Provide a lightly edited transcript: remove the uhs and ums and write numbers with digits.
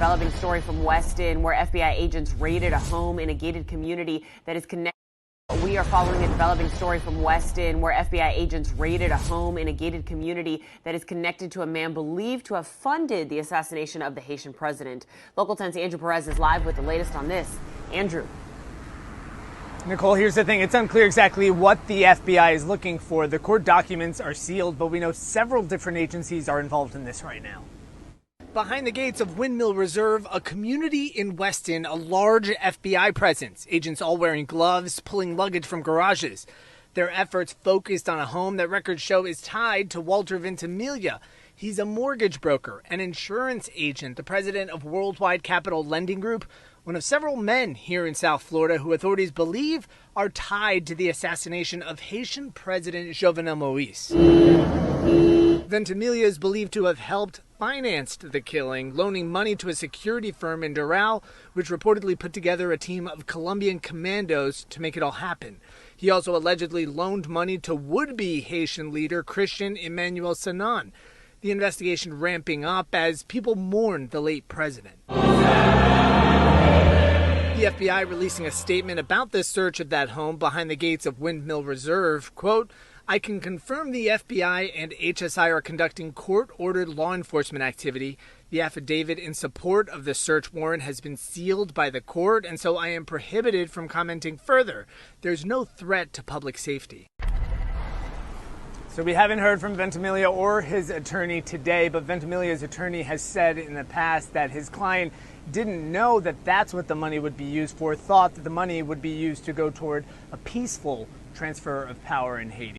Developing story from Weston, where FBI agents raided a home in a gated community that is connected. We are following a developing story from Weston, where FBI agents raided a home in a gated community that is connected to a man believed to have funded the assassination of the Haitian president. Local 10's Andrew Perez is live with the latest on this. Andrew. Nicole, here's the thing. It's unclear exactly what the FBI is looking for. The court documents are sealed, but we know several different agencies are involved in this right now. Behind the gates of Windmill Reserve, a community in Weston, a large FBI presence. Agents all wearing gloves, pulling luggage from garages. Their efforts focused on a home that records show is tied to Walter Ventimiglia. He's a mortgage broker, an insurance agent, the president of Worldwide Capital Lending Group, one of several men here in South Florida who authorities believe are tied to the assassination of Haitian President Jovenel Moise. Ventimiglia is believed to have helped financed the killing, loaning money to a security firm in Doral, which reportedly put together a team of Colombian commandos to make it all happen. He also allegedly loaned money to would-be Haitian leader Christian Emmanuel Sanon. The investigation ramping up as people mourn the late president. The FBI releasing a statement about this search of that home behind the gates of Windmill Reserve. Quote, I can confirm the FBI and HSI are conducting court-ordered law enforcement activity. The affidavit in support of the search warrant has been sealed by the court, and so I am prohibited from commenting further. There's no threat to public safety. So we haven't heard from Ventimiglia or his attorney today, but Ventimiglia's attorney has said in the past that his client didn't know that that's what the money would be used for, thought that the money would be used to go toward a peaceful transfer of power in Haiti.